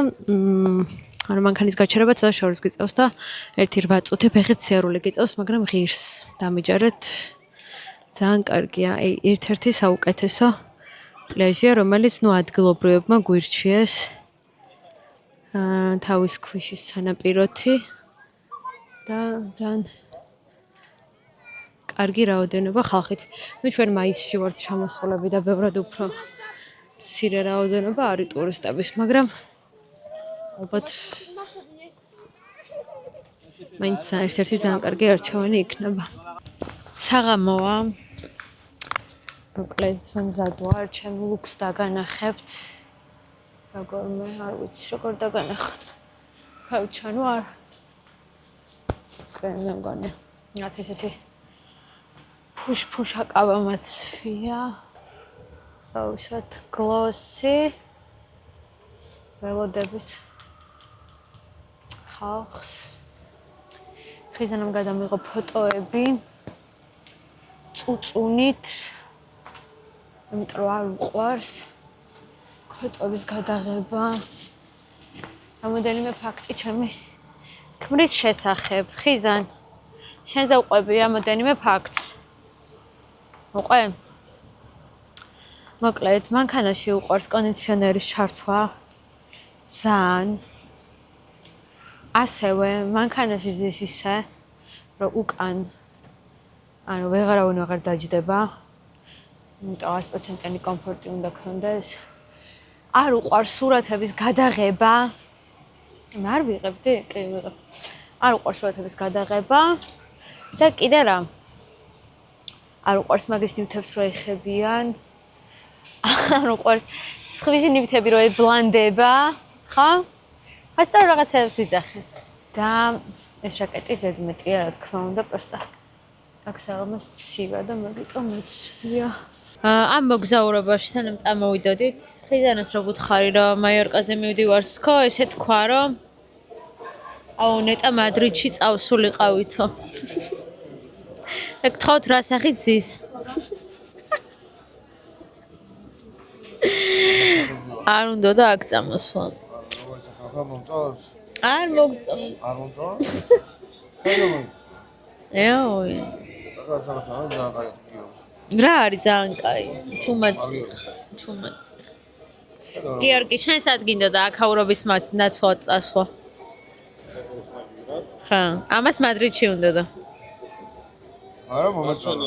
ანუ მანქანის გაჩერება ცოტა შორს გიწევს და 1-8 წუთი ფეხით სიარული გიწევს, მაგრამ ღირს დამიჯერეთ. ძალიან კარგია. ერთ-ერთი საუკეთესო პლაჟია, რომელიც ადგილობრივებმა გვირჩიეს. თავის ქვიშის სანაპიროთი და ძალიან კარგი რაოდენობა ხალხით. ნუ ჩვენ მაისში ვართ ჩამოსულები და ბევრად უფრო მცირე რაოდენობა არის ტურისტების, მაგრამ ალბათ მაინც ერთ-ერთი ძალიან კარგი არჩევანი იქნება. საღამოა. მოკლედ მზად ვარ, ჩემ ლუქს დაგანახებთ. როგორმე, არ ვიცი, როგორ დაგანახოთ. ხავჩან ვარ. მე მგონი, რაც ესეთი ფუშ-ფუშა კავა მაცვია. წავშოთ გლოსი. ველოდებით ხალხს. ხიზანამ გადამიღო ფოტოები. წუწუნით. იმიტომ რომ არ უყვარს ფოტოების გადაღება. რამოდენიმე ფაქტი ჩემი ქმრის შესახებ. ხიზან, შენზე უყვები რამოდენიმე ფაქტს. უყვე? მოკლედ, მანქანაში უყვარს კონდიციონერის ჩართვა. ძალიან. ასევე მანქანაში ზის ისე, რომ უკან ანუ ვეღარავინ აღარ დაჯდება. იმიტომ 100%-იანი კომფორტი უნდა ქონდეს. არ უყვარს სურათების გადაღება. არ ვიღებდი? კი, ვიღებ. არ უყვარს სურათების გადაღება. და კიდე რა? არ უყვარს მაგის ნივთებს რო ეხებიან. არ უყვარს სხვისი ნივთები რო ებლანდება, ხო? ასწორ რაღაცებს ვიძახი. და ეს ჟაკეტი ზედმეტია, რა თქმა უნდა, პროსტა აქ საღამოს ცივა და მაგიტომ მიცვია. ამ მოგზაურობაში სანამ წამოვიდოდით, ხიზანას რო გითხარი, რომ მაიორკაზე მივდივართ თქო, ესე თქვა, რომ აუ ნეტა მადრიდში წავსულიყავითო. და გთხოვთ რა სახით ზის? არ უნდა და აქ წამოსვლა. არ მოგწონს. არ მომწონს? ეოი. რა არის ძალიან კაი. თუმაცი. გიორგი, შენ სად გინდა და აქაურობის ნაცვლად წასვლა? ხა, ამას მადრიდში უნდა და. არა, მომეწონა.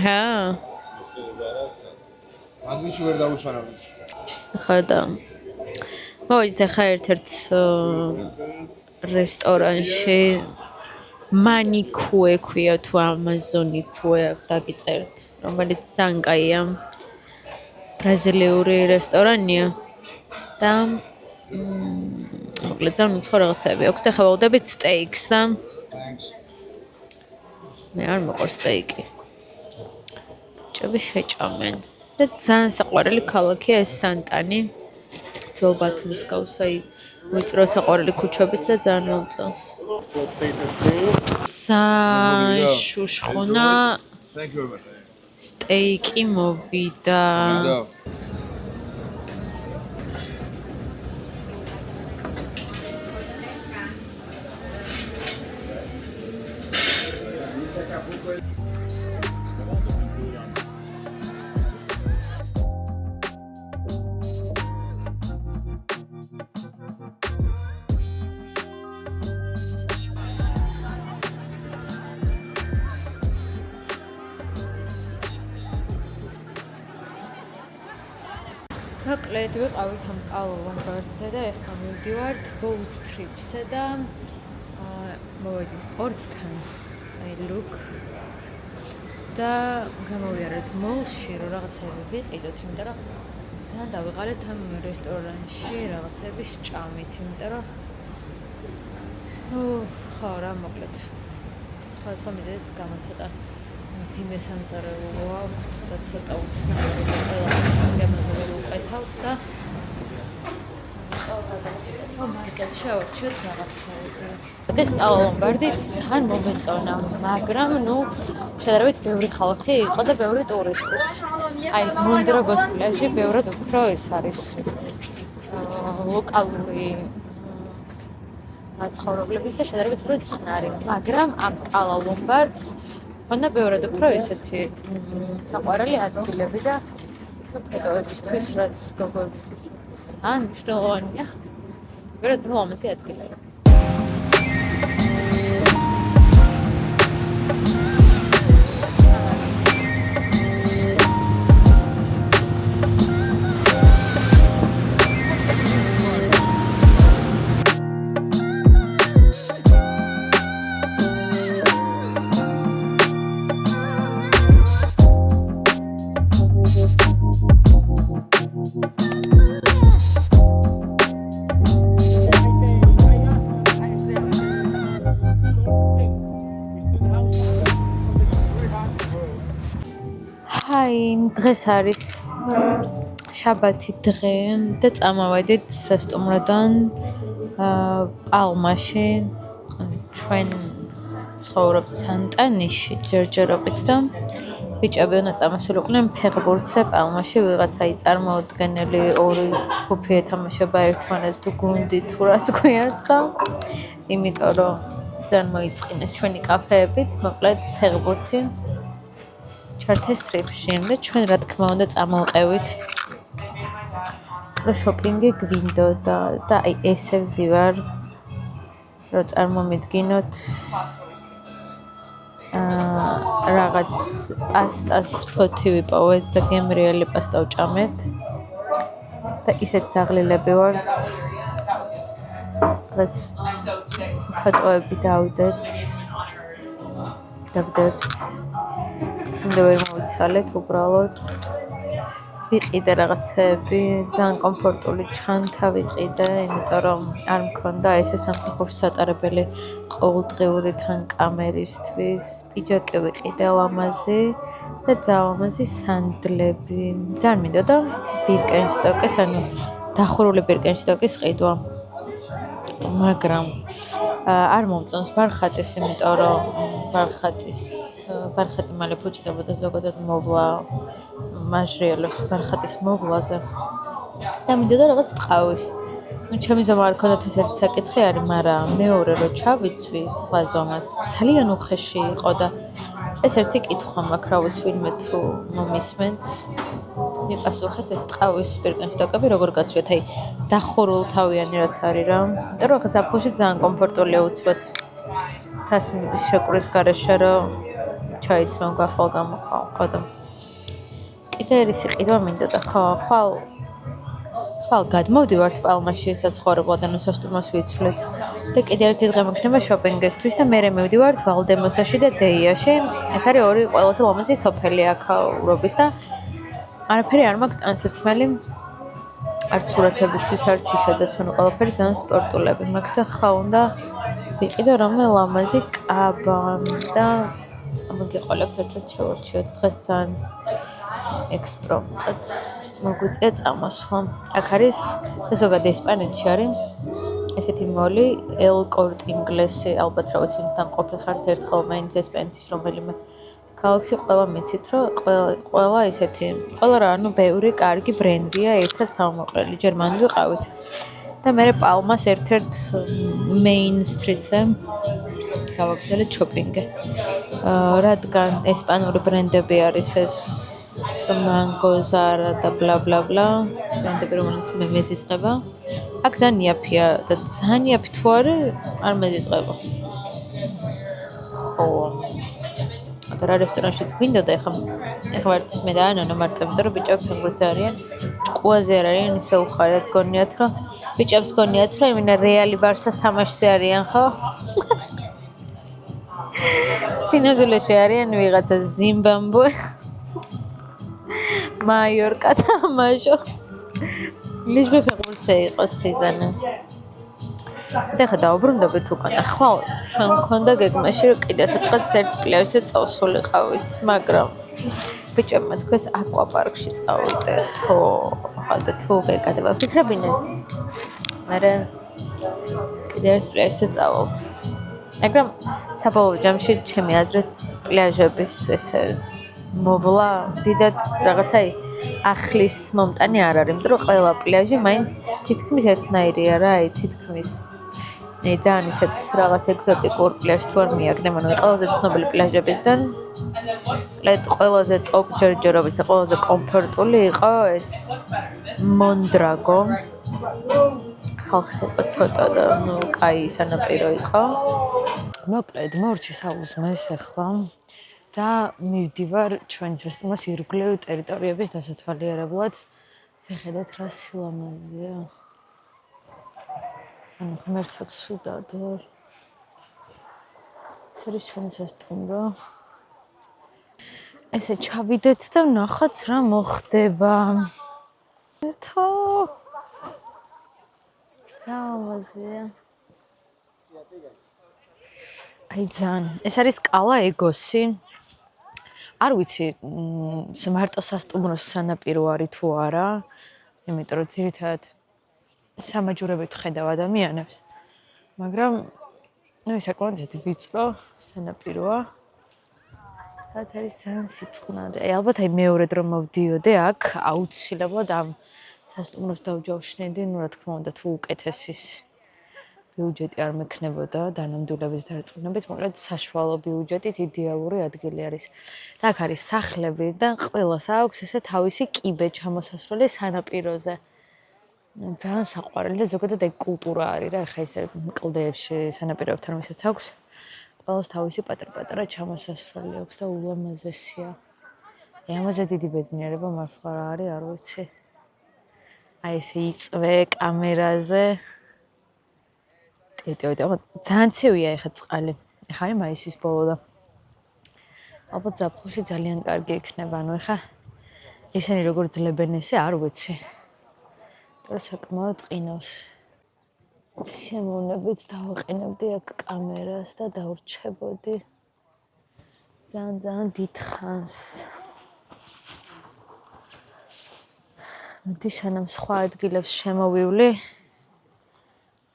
ჰა. მადრიდში ვერ დავუჩვენებთ. ხა და მოვიდეთ ახლა ერთ-ერთ რესტორანში მანიკუე ქვია თუ ამაზონიკუე აქ დაგიწერთ, რომელიც ძალიან კაია. ბრაზილიური რესტორანია და მოკლედ ძალიან უცხო რაღაცები აქვს და ხა ველოდებით სტეიქს და მე არ მოყვარს სტეიკი. ჭები შეჭამენ და ძალიან საყვარელი ქალაქია ეს სანტანი. ძველ ბათუმს გავს, აი ვიწრო საყვარელი ქუჩებით და ძალიან მომწონს. შუშხონა სტეიკი მოვიდა. მოკლედ ვიყავით ამ კალოვანგარდზე და ეხლა მივდივართ boat trip-ზე და მოვედით პორტთან. აი look. და გამოვიარეთ მოლში რომ რაღაცები ვიყიდოთ, იმიტომ რომ თან დავიღალეთ ამ რესტორანში რაღაცები სჭამით, იმიტომ რომ ხო რა მოკლედ სხვა მიზეზის გამო ცოტა მძიმე სამზარეულოა და ცოტა უცნაური და ყველა გემაზე ვერ უყეთავთ და მარკეტში ავარჩიოთ რაღაცები. ეს ლომბარდიც არ მომეწონა, მაგრამ ნუ შედარებით ბევრი ხალხი იყო და ბევრი ტურისტიც. აი ეს მონდროგოს პლაჟი ბევრად უფრო ეს არის ლოკალური მაცხოვრებლების და შედარებით უფრო წყნარი, მაგრამ ამ კალა ლომბარდს ხონდა ბევრად უფრო ესეთი საყვარელი ადგილები და ფოტოებისთვის, რაც გოგოებისთვის ან მნიშვნელოვანია. ბევრად უფრო ლამაზი ადგილები. დღეს არის შაბათი დღე და წამოვედით სასტუმროდან პალმაში. ჩვენ ცხოვრობთ სანტანიში ჯერჯერობით და ბიჭები უნდა წამოსულიყვნენ ფეხბურთზე პალმაში. ვიღაცა წარმოუდგენელი ორი ჯგუფი ეთამაშება ერთმანეთს თუ გუნდი თუ რას ქვიათ და იმიტომ რომ ძალიან მოიწყინეს ჩვენი კაფეებით, მოკლედ ფეხბურთი ჩართეს ტრიპში და ჩვენ რა თქმა უნდა წამოვყევით. რომ შოპინგი გვინდოდა და აი ესე ვზივარ რომ წარმომიდგინოთ რაღაც პასტას ფოთი ვიპოვეთ და გემრიელი პასტა ვჭამეთ და ისეთ დაღლილები ვართ. დღეს ფოტოები დავდეთ უნდა ვერ მოვიცალეთ უბრალოდ ვიყიდე რაღაცები ძალიან კომფორტული ჩანთა ვიყიდე, იმიტომ რომ არ მქონდა ესე სამსახურში სატარებელი ყოველდღიური თან კამერისთვის. პიჯაკი ვიყიდე ლამაზი და ძალიან ლამაზი სანდლები. ძალიან მინდოდა ბირკენსტოკის, ანუ დახურული ბირკენსტოკის ყიდვა, მაგრამ არ მომწონს ბარხატის, იმიტომ რომ ბარხატი მალე ფუჭდება და ზოგადად მოვლა მაჟრიელებს ბარხატის მოვლაზე და მინდოდა რაღაც ტყავის. ჩემი ზომა არ ქონდათ ეს ერთი საკითხი არის, მაგრამ მეორე რომ ჩავიცვი სხვა ზომაც ძალიან უხეში იყო და ეს ერთი კითხვა მაქვს, რა ვიცი ვინმე თუ მომისმენთ. მიპასუხეთ ეს ტყავის ბირკენსტოკები როგორ გაცვიოთ, აი დახურულ თავიანი რაც არის რა. იმიტომ რომ ზაფხულში ძალიან კომფორტულია უცბად თასმების შეკვრის გარეშე რომ ჩაიცმევ გახვალ გამოხვალ და კიდე ისი ყიდვა მინდოდა. ხვალ გადმოვდივართ პალმაში საცხოვრებლად, ანუ სასტუმროს ვიცვლით და კიდე ერთი დღე მქნება შოპინგისთვის და მერე მივდივართ ვალდემოსაში და დეიაში. ეს არის ორი ყველაზე ლამაზი სოფელი აქაურობის და არაფერი არ მაქვს ტანსაცმელი, არც სურათებისთვის, არც ისედაც, ანუ ყველაფერი ძალიან სპორტულები მაქვს და ხა უნდა ვიყიდო რამე ლამაზი კაბა და წამოგიყოლებთ ერთ-ერთ შევარჩიოთ. დღეს ძალიან ექსპრომტად მოგვიწია წამოსვლა. აქ არის და ზოგადად ესპანეთში არის ესეთი მოლი El Corte Inglés, ალბათ რა ვიცი ვინცთან ყოფი ხართ ერთხელ მაინც ესპანეთის რომელიმე ქალაქში ყველა მიცით რომ ყველა ესეთი ყველა რა ანუ ბევრი კარგი ბრენდია ერთად თავმოყრილი. ჯერ მან ვიყავით და მე პალმას ერთ-ერთ main street-ზე გავაგრძელეთ შოპინგი. რადგან ესპანური ბრენდები არის ეს Mango, Zara და bla bla bla ბრენდები რომელიც მე მეზისყება. აქ ძალიან იაფია და ძალიან იაფი თუ არ მეზისყება. ხო და რა რესტორანშიც გვინდოდა ეხლა ვართ მე და ანანა მარტო იმიტომ რომ ბიჭები ფეხბურთზე არიან, ჭკუაზე არ არიან, ისე უხარიათ გონიათ რომ ბიჭებს გონიათ რომ იმენა რეალი ბარსას თამაშზე არიან, ხო? სინამდვილეში არიან ვიღაცა ზიმბაბვე, მაიორკა და მაჟო. ლიზბე ფეხბურთზე იყოს ხიზანი. და ხა დაუბრუნდებით უკან. ხვალ ჩვენ მქონდა გეგმაში რომ კიდე სადღაც ერთ პლაჟზე წავსულიყავით, მაგრამ ბიჭებმა თქვეს აკვაპარკში წავიდეთ. ხოდა თუ ვერ გადავაფიქრებინეთ. მაგრამ კიდე ერთ პლაჟზე წავალთ. მაგრამ საბოლოო ჯამში ჩემი აზრით პლაჟების ესე მოვლა დიდად რაღაცა ახლის მომტანი არ არის, იმიტომ რომ ყველა პლაჟი მაინც თითქმის ერთნაირია რა, თითქმის ძალიან ისეთ რაღაც ეგზოტიკურ პლაჟს თუ არ მიაგნებ, ანუ ყველაზე ცნობილი პლაჟებისგან ყველაზე ტოპ ჯერჯერობის და ყველაზე კომფორტული იყო ეს მონდრაგო. ხალხი იყო ცოტა და ნუ კაი სანაპირო იყო. მოკლედ მორჩი საუზმეს ახლა და მივდივარ ჩვენს რესტორნს ირგვლივ ტერიტორიების დასათვალიერებლად. შეხედეთ რა სილამაზეა. ანუ ღმერთსაც სუდადო. ეს არის ჩვენი რესტორნი. ესე ჩავიდეთ და ვნახოთ რა მოხდება. ერთო სილამაზეა. აი ძალიან. ეს არის კალა ეგოსი. არ ვიცი, მარტო სასტუმროს სანაპირო არის თუ არა, იმიტომ რომ ძირითადად სამაჯურებით ხედავ ადამიანებს, მაგრამ ნუ საკმაოდ ვიწრო სანაპიროა. რაც არის ძალიან სიწყნარე. ალბათ აი მეორე დრო მოვდიოდე აქ, აუცილებლად ამ სასტუმროს დავჯავშნედი, ნუ რა თქმა უნდა, თუ უკეთესის ბიუჯეტი არ მექნებოდა დანამდვილების დარწმუნებით, მოკლედ საშუალო ბიუჯეტით იდეალური ადგილი არის. და აქ არის სახლები და ყველას აქვს ესე თავისი კიბე ჩამოსასვლელი სანაპიროზე. ძალიან საყვარელი და ზოგადად ეგ კულტურა არის რა, ხა ესე კლდეებში სანაპიროებთან ვისაც აქვს, ყველას თავისი პატარ-პატარა ჩამოსასვლელი აქვს და ულამაზესია. ამაზე დიდი ბედნიერება მართლა რა არის, არ ვიცი. აი ესე იწვე კამერაზე. ძალიან ცივია ეხა წყალი. ეხა არის მაისის ბოლო და ალბათ ზაფხულში ძალიან კარგი იქნება. ანუ ეხა ისინი როგორ ძლებენ ესე არ ვიცი. და საკმაოდ ყინავს. შემოვნებით დავაყენებდი აქ კამერას და დავრჩებოდი. ძალიან დიდხანს. მოდი სანამ სხვა ადგილებს შემოვივლი.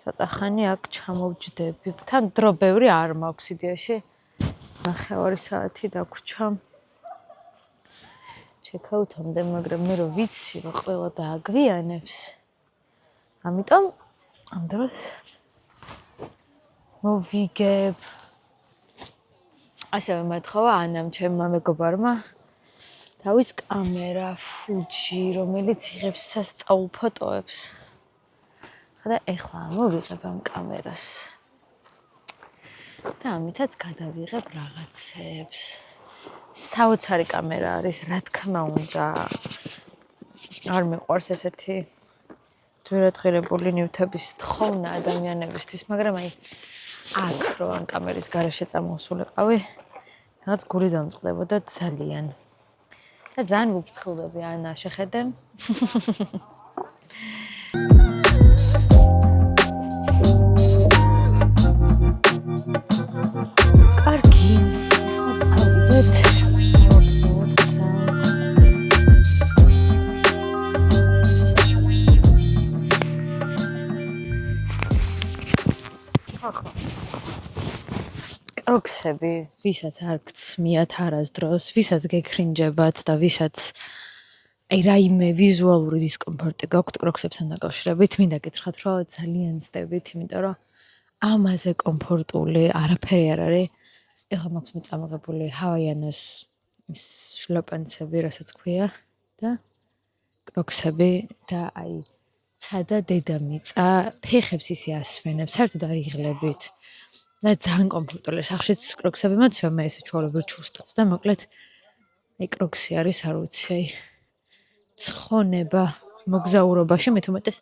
ცოტა ხანი აქ ჩამოვჯდები. თან დრო ბევრი არ მაქვს იდეაში. 9 საათი დაგვრჩა. ჩეკაუთამდე, მაგრამ მე რომ ვიცი, რომ ყველა დააგვიანებს. ამიტომ ამ დროს მოვიგებ. ასევე მეთხოვა ანამ ჩემმა მეგობარმა თავის კამერა Fuji, რომელიც იღებს სასწაულ ფოტოებს. და ეხლა მოვიღებ ამ კამერას. და ამითაც გადავიღებ რაღაცებს. საოცარი კამერა არის, რა თქმა უნდა. არ მიყვარს ესეთი ძვირადღირებული ნივთების თხოვნა ადამიანებისთვის, მაგრამ აი აქ რო ამ კამერის გარეშე წამოსულიყავი, რაღაც გული დამწყდებოდა ძალიან. და ძალიან ვუფრთხილდები ანა შეხედე. კარგი. წავიდეთ. კროქსები, ვისაც არ გწმიათ არასდროს, ვისაც გექრინჯებათ და ვისაც აი რაიმე ვიზუალური დისკომფორტი გაქვთ კროქსებთან დაკავშირებით, მინდა გითხრათ, რომ ძალიან ვწდებით, იმიტომ რომ ამაზე კომფორტული არაფერი არ არის. ეხლა მაქვს მეწამაღებული ჰავაიანოს ის შლოპანცები, რასაც ქვია და კროქსები და აი ცადა დედამიწა ფეხებს ისე ასვენებს, საერთოდ არ იღლებით. და ძალიან კომფორტულია. სახშიც კროქსები მოცემ მე ესე ჩვეულებრივ ჩუსტაც და მოკლედ აი კროქსი არის, არ ვიცი, აი ცხონება მოგზაურობაში, მით უმეტეს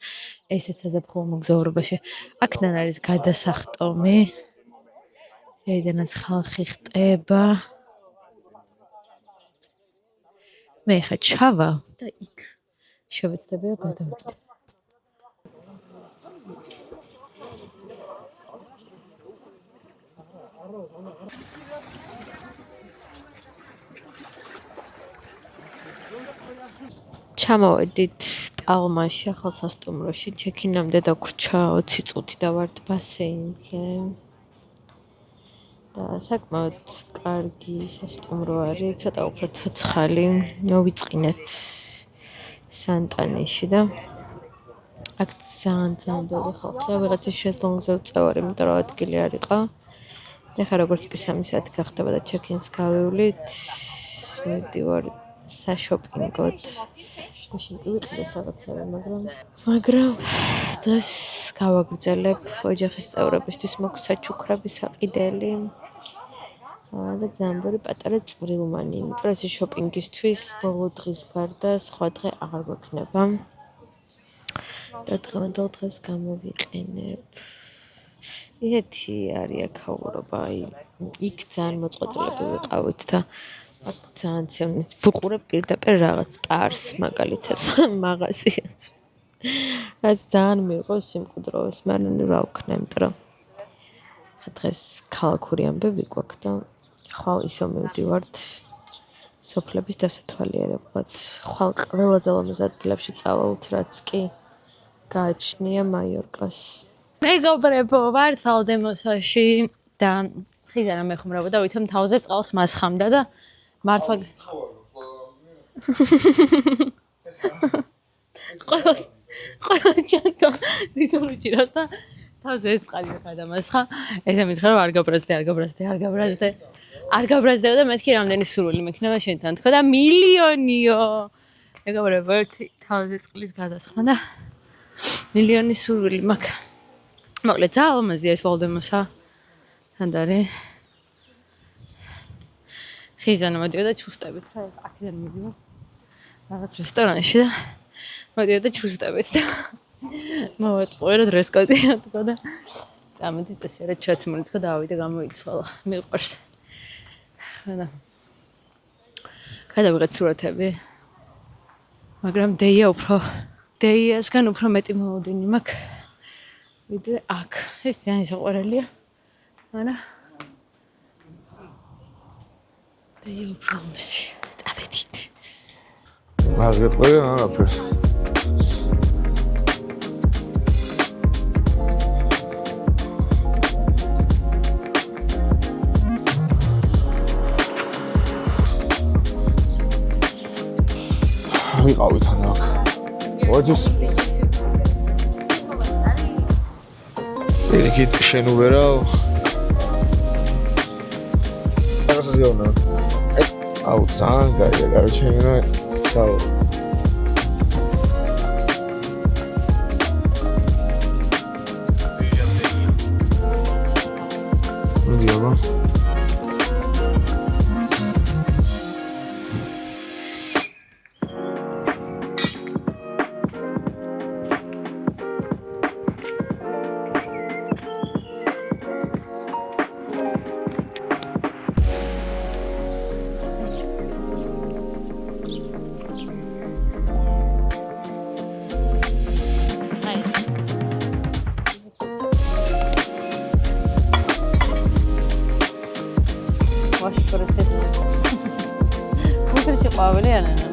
ესეც საზაფხულო მოგზაურობაში. აქედან არის გადასახტომი. ეიდანაც ხალხი ხტება. მე ხა ჩავა და იქ შევეცდებია გადავიდე. ჩამოვედით პალმაში ახალ სასტუმროში, ჩექინამდე დაგვრჩა 20 წუთი და ვართ ბასეინზე. და საკმაოდ კარგი სასტუმრო არის, ცოტა უფრო ცოცხალი, მოვიწყინეთ სანტანიში და აქ ძალიან ბევრი ხალხია, ვიღაცის შეზლონგზე ვწევარ, იმიტომ რომ ადგილი არ იყო. და ხა როგორც კი 3 საათი გახდება და ჩეკინს გავივლით, მივდივარ საშოპინგოდ. მაშინ კი ვიყიდეთ რაღაცები, მაგრამ დღეს გავაგრძელებ ოჯახის წევრებისთვის მოგვს საჩუქრების საყიდელი. და ძალიან ბევრი პატარა წვრილმანი, იმიტომ რომ ეს შოპინგისთვის ბოლო დღის გარდა სხვა დღე აღარ გვექნება. და დღევანდელ დღეს გამოვიყენებ. ისეთი არის აქაურობა, იქ ძალიან მოწყობილები ვიყავით და აქ ძალიან ცემნის ვუყურებ პირდაპირ რაღაც პარს მაგალითად მაღაზიას. რაც ძალიან მიიღო სიმკვდროვეს, მაგრამ რა ვქნა, იმიტომ რომ დღეს ქალაქური ამბები გვაქვს და ხვალ ისო მივდივართ სოფლების დასათვალიერებლად. ხვალ ყველაზე ლამაზ ადგილებში წავალთ, რაც კი გააჩნია მაიორკას. მეგობრებო, ვართ ვალდემოსაში და ხიზანა მეხმარებოდა, ვითომ თავზე წყალს მასხამდა და მართლა ყველა ჩანდა თვითონ უჭირავს და თავზე ეს წყალი გადამასხა. ესე მითხრა რომ არ გაბრაზდეო და მეთქი რამდენი სურვილი მექნება შენთან თქო და მილიონიო. მეგობრებო, ერთი თავზე წყლის გადასხმა და მილიონი სურვილი მაქვს. მოკლედ ძალიან ლამაზია ეს ვალდემოსა. ანდარე ხიზანა მოდიოდა ჩუსტებით რა, აქედან მივიდა რაღაც რესტორანში და მოდიოდა ჩუსტებით და მოვატყუე რა დრესკოდია თქო და წამოდის ესე რა ჩაცმული თქო და ავიდა გამოიცვალა, მიყვარს. ხანა გადავიღეთ სურათები, მაგრამ დეიასგან უფრო მეტი მოლოდინი მაქვს ვიდრე აქ. ეს ძალიან საყვარელია, მაგრამ დეია უფრო ლამაზი. დავედით. მას გეტყვია არაფერს. ვიყავით ან აქ. ოჯის პირიქით შენ უბერავ. რაღაცა ზეონა. აუ ძალიან კარგია, короче, მე საო. მოდი აბა. ვაშორეთეს ფუქრიში ყვავილი ანანა